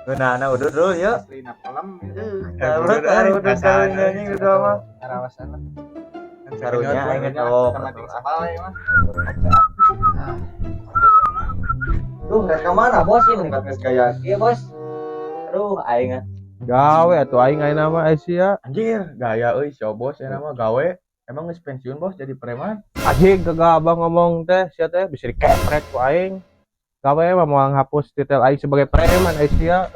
Nah, udah dulu ya. Lina kolam itu. Udah nyanyi udah mah. Karawasan lah. Sarunya aing sok. Mating sabale mah. Tuh, ke mana bos ini? Geus gaya. Iya, Bos. Aduh, aing Gawe atuh aing aya nama Asia. anjir, gaya euy si bos ya nama gawe. Emang geus pensiun bos jadi preman? Anjing gegabah ngomong teh, sia teh bisa dikepret ku aing. Gawe mah mau ngapus titel aing sebagai preman Asia.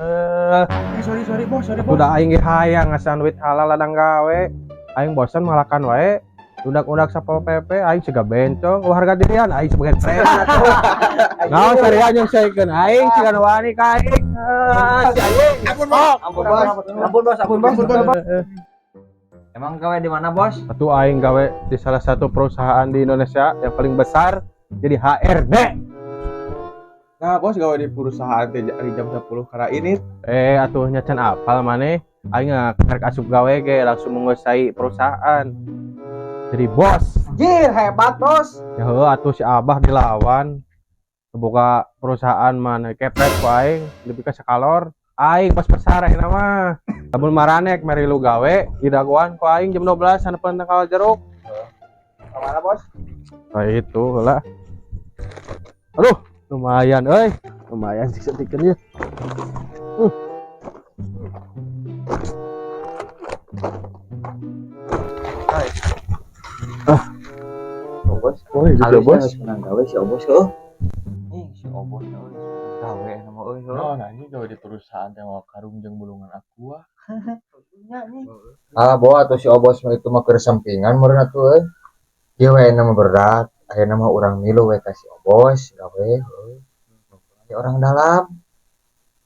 Sorry bos. Udah aing ge hayang ngasan duit halal ladang gawe. Aing bosan malakan wae. Udak-udak Sapol PP aing siga bencong, harga dirian aing sebagai preman. Naon sarian yang saekeun aing siga wani ka aing. Si anjing. Ampun bos. Emang gawe di mana bos? Atuh aing gawe di salah satu perusahaan di Indonesia yang paling besar jadi HRD. Nah bos gawe di perusahaan di jam 10 karena ini. Atuh nyacan apal maneh. Aing karek asup gawe ge langsung menguasai perusahaan. Jadi bos. Anjir, hebat bos. Ya heuh atuh si Abah dilawan. Boga perusahaan mana kepret ku aing lebih ke sakalor. Aing pas persare nama. Lamun maranek meri lu gawe didagoan ku aing jam 12 sanepeun tangkal jeruk. Kemana bos? Nah itu lah. Aduh, lumayan euy. Lumayan sih setikernya. Bos. Woi, Halus bos. menang gawe si bos heuh. Si bos gawe nama euy heuh. Oh, nah ini gawe di perusahaan yang karung jeung bulungan aqua. Bawa atuh si bos itu mah keur sampingan meureun atuh euy. Ieu we nama berat, ayeuna mah urang milu we ka si bos gawe heuh. Orang dalam.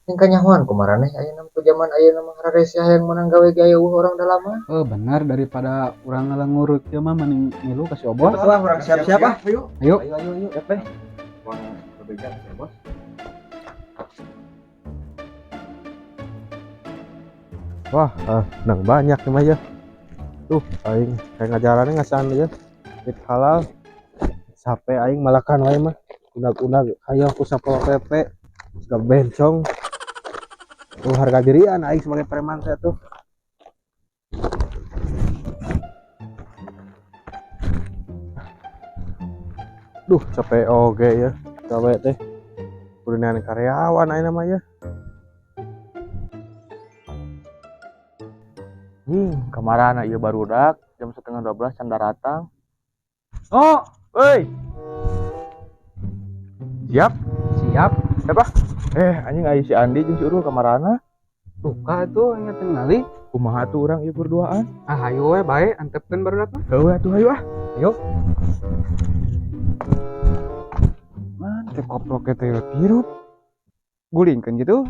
Yang kanyahoan kumaraneh ayeuna tuh zaman ayeuna mah hararesi hayang menang gawe gaya orang dalam mah. Oh benar daripada orang ngelangurut ya mah mending ngilu kasih obor. Orang siap-siap ah. Ayo. Ayo, teh. Bos. Wah, nang banyak nih mah ya. Tuh, aing kayak ngajarannya ngasan ya. Bit halal. Sampai aing malakan wae mah. Unag-unag hayang ku Sapol PP. Siga bencong. Tuh harga dirian aing sebagai preman saya tuh. Duh, capek oge ya. Gawe teh. Kudunean karyawan aing mah ya. Kamarana ieu barudak jam 11:30 can datang. Oh, euy. Siap? Siap. Siapa? Anjing aya si Andi jeung si Urul kamarana. Tuka itu ingetin ngali. Kumaha tuh urang ieu berduaan? Ayo we bae antepkeun baru datang. Heuh atuh hayu ah. Ayo. Man, teh koplok teh hirup. Gulingkeun gitu.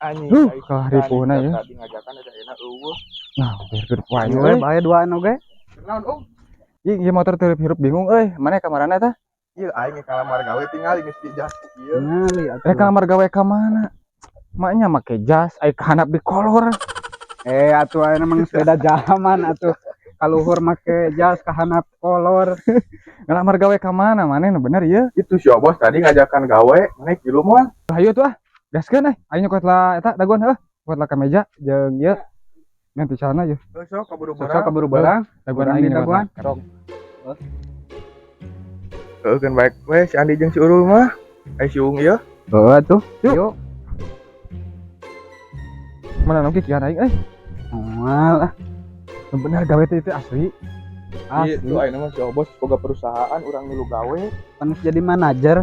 Anjing. Kalah ripuhna ya. Tadi ngajakan ada enak eueuh. Nah, biar keur poe Ayo, we we. bae duaan oge. Naon Ieu motor teu hirup bingung euy. Mana kamarana tah? Ieu aing ke kamar gawe tinggal geus di jas ieu. Ngali atuh. Kamar gawe ka mana? Maknya make jas, ai kahanap di kolor. Atuh aya memang sepeda zaman atuh. Kaluhur make jas kahanap kolor. Ngelamar gawe ka mana? Maneh bener ieu. Itu si bos tadi ngajakan gawe, mana kieu moal. Hayu tuh ah. Gaskeun Ayo nyokot lah eta daguan heuh. Nyokot lah ka meja jeung ieu. Ganti celana ieu. Sok kaburu Sok kaburu barang. Daguan aing daguan. Sok. Kan baik we si Andi jeung si Urul mah. Si Ung ieu. Heuh atuh. Yuk. Mana nongki kian aing Moal ah. Bener gawe teh itu asli. Itu ayeuna mah si bos boga perusahaan urang milu gawe. Panas jadi manajer.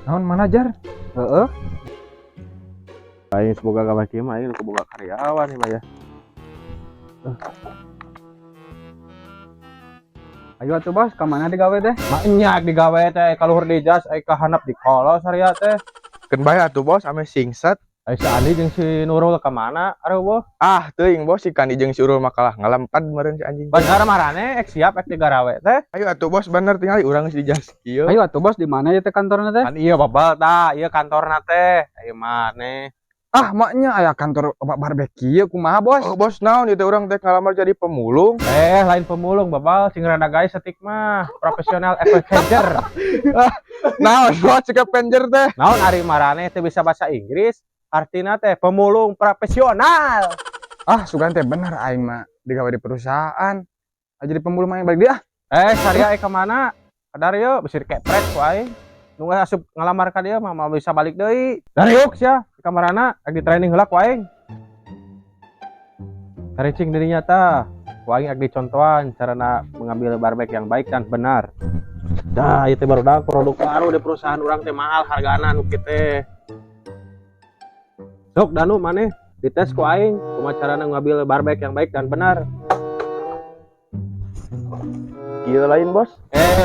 Naon manajer? Heeh. Aing semoga gawe kieu mah aing boga karyawan nih mah ya. Ayo atuh bos, ka mana digawe teh? Banyak digawe teh kaluhur di jas ai kahanap di kolos area teh. Keun bae atuh bos ame singset. Ai si Andi jeung si Nurul ka mana? Areuh bos. Teuing bos si Kandi jeung si Urul mah kalah ngalampad meureun si anjing. Bener marane ek siap ek digarawe teh. Ayo atuh bos bener tinggal urang geus di jas ieu. Ayo atuh bos di mana ya teh kantorna teh? Kan iya babal tah, ieu kantorna teh. Ayo maneh. Ah, maknya aya kantor obat barbeque kumaha, Bos? Oh bos naon itu orang teh ngalamar jadi pemulung. Lain pemulung babal sing rada guys setik mah profesional Avenger. Naon bos cika penjer teh. Naon ari marane teh bisa bahasa Inggris, artina teh pemulung profesional. Ah, sugan teh bener aing mah digawe di perusahaan. Jadi pemulung mah yang balik dia. Saria ka mana? Kadar yeuh bisi dikepret ku aing. Nu asup ngalamar ka dieu mah mau bisa balik deui. Dariuk sia, di kamarana lagi training heula ku aing. Karicing dirinya tah. Ku aing ag dicontohan carana mengambil barbek yang baik dan benar. Dah, itu baru dah produk baru di perusahaan orang teh mahal hargana nu kieu teh. Sok danu maneh dites ku aing kumaha carana ngambil barbek yang baik dan benar. Kieu lain bos.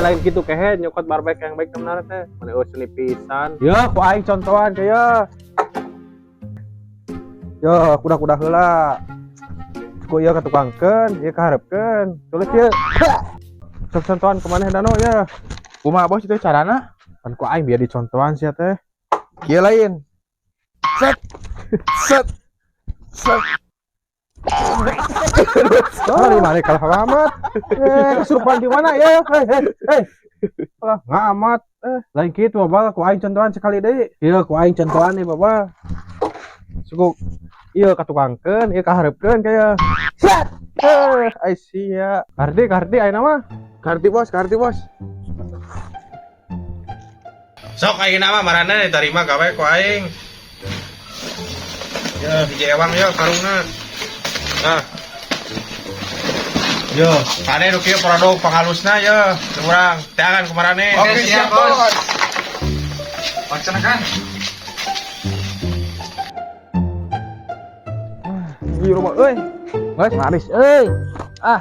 Lain gitu kehe nyokot barbek yang baik dan benar teh. Mane seni pisan. Ya, ku aing contohan teh ya. Yo, kuda-kuda heula. Ku ieu katukangkeun, ieu kaharepkeun. Tulis ieu. Sok contohan kumaneh danu ya. Kumaha bos itu carana? Pan ku aing biar dicontohan sia teh. Kieu lain. Set. Set. Set. Mari mari kalah amat. Kesurupan di mana ya? Hei. Ngamat. Lain kitu babal ku aing contohan sekali deui. Ieu ku aing contohan nih babal. Suku ieu katukangkeun, ieu kaharepkeun kaya. Set. Ai sia. Kardi ayeuna mah. Karti bos. Sok ayeuna mah marana diterima gawe ku aing. Ya, hiji ewang yo karungna. Nah. Yo, kade nu kieu produk panghalusna yo, urang teangan kumarane. Oke, siap bos. Laksanakan. Iya rumah euy. Geus laris euy. Ah.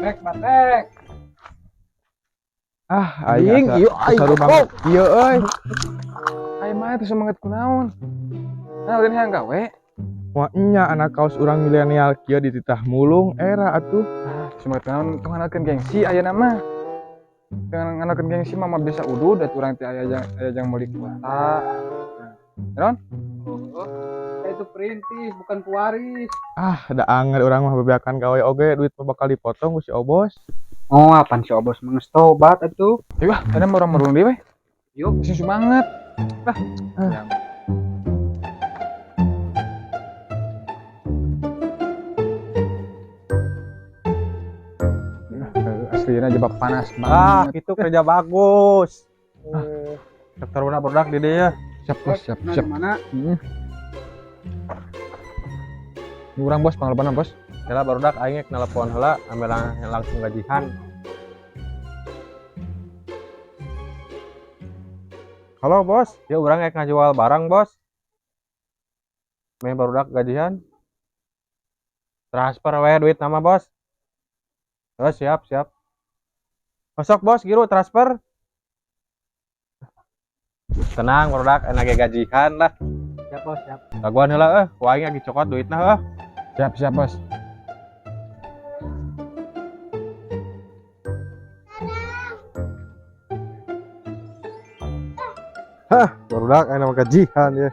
Batek. Ah, Aing ieu aing seru banget. Kieu euy. Aing mah teh semangat kunaon. Nah, udah yang gawe. Wah nya anak kaos urang milenial kieu dititah mulung era atuh. Semangat kunaon tong nganakeun gengsi ayeuna mah. Dengan nganakeun gengsi mah bisa udud atuh urang teh aya jang meuli kuota. Ron? Itu perintis bukan pewaris. Ah, da anggar urang mah bebeakan gawe oge duit mah bakal dipotong ku si Obos. Oh, apaan si Obos menges tobat atuh. Yuk, ada orang merung deui we. Yuk, sing semangat. Aslinya jebak panas banget. Itu kerja bagus. Sektor mana produk di dia. Siap bos, siap. Mana? Urang bos, panglebanan bos. Kela barudak aing ek nelpon heula ambil langsung gajihan. Halo bos, ya urang ek ngajual barang bos. Me barudak gajihan. Transfer we duit nama bos. Oh, siap. Masuk bos, giru transfer. Tenang barudak enak gajihan lah. Siap bos, siap. Kaguan heula ku aing lagi cokot duitna Siap bos. Barudak enak gajihan ya.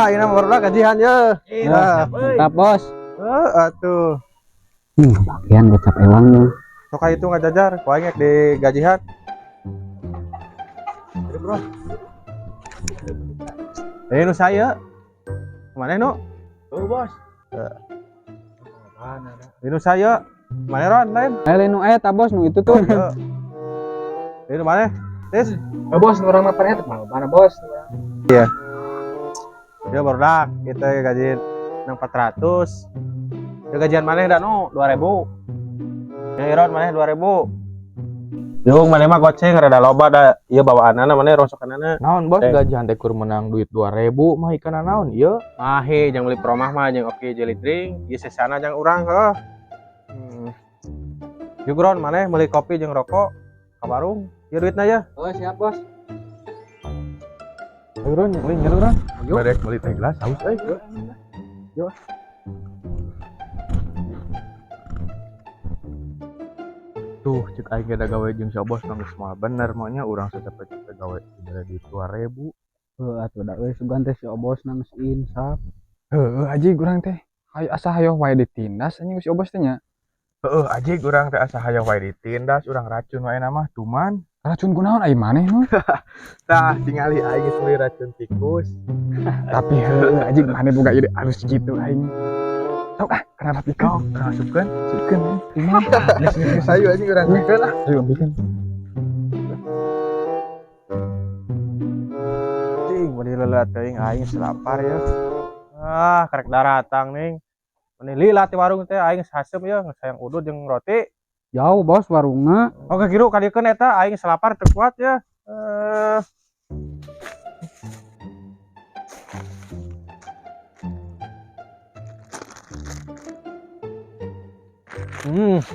Ini barudak gajihan ya. Mantap bos. Atuh. Bagian gocap ewangnya. Sok itu ngajajar, ku aing di gajihan. Bro. Nu saya. Kemana nu? Tuh bos. Nu saya. Mana Ron lain? Lain nu eta bos nu itu tuh. Ini mana? Tis. Bos nu urang mah pernah teh mana bos? Iya. Dia barudak kita gaji 400. Dia gajian mana dah nu 2000. Ya Ron mana 2000. Yung mana mah goceng rada loba da ieu bawaanana mana rosokanana. Naon bos gajihan teh kur menang duit 2000 mah ikana naon ieu? Mahe jeung beli promah mah jeung oke jelly drink, ieu sesana jeung urang heuh. Yuk Ron mana beli kopi jeung rokok ka warung. Ieu duitna ya. Oh, siap bos. Ayo Ron, nyelin Ron. Badek beli teh gelas haus euy. Tuh cek aing ada gawe jeung si bos nangis mah bener maunya urang capek-capek gawe dibere duit 2000. Atuh da euy sugan teh si Obos nangis insaf. Heeh aji urang teh asa hayang wae ditindas anjing si bos teh nya. Heeh aji urang teh asa hayang wae ditindas urang racun wae mah tuman. Racun kunaon ai maneh nu? Tah tingali aing geus meuli racun tikus. Tapi heuh anjing maneh boga ide alus gitu aing. Sok ah kana rapikeun urang asupkeun. Sikeun imah. Geus ayo anjing urang asupkeun ah. Ayo bikin. Ting meni lelat teuing aing selapar ya. Ah karek daratang ning. Meni lila ti warung teh aing haseup ya sayang udud jeung roti. Jauh bos warungna. Oke kiru kadiekeun eta aing selapar teu kuat ya.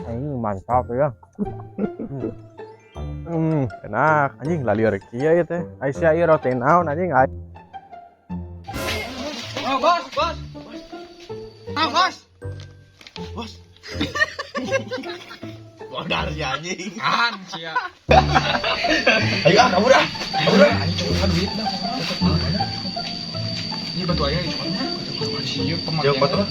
Aing mantap ya. Enak anjing lalieur kieu ya teh. Aisyah ieu roti naon anjing aing. Oh, bos. Ah, bos. Bos. Modar ya anjing. Kan sia. Ayo ah, kabur ah. Anjing coba duit dah. Ini batu aja di mana? Sieu pemakaian.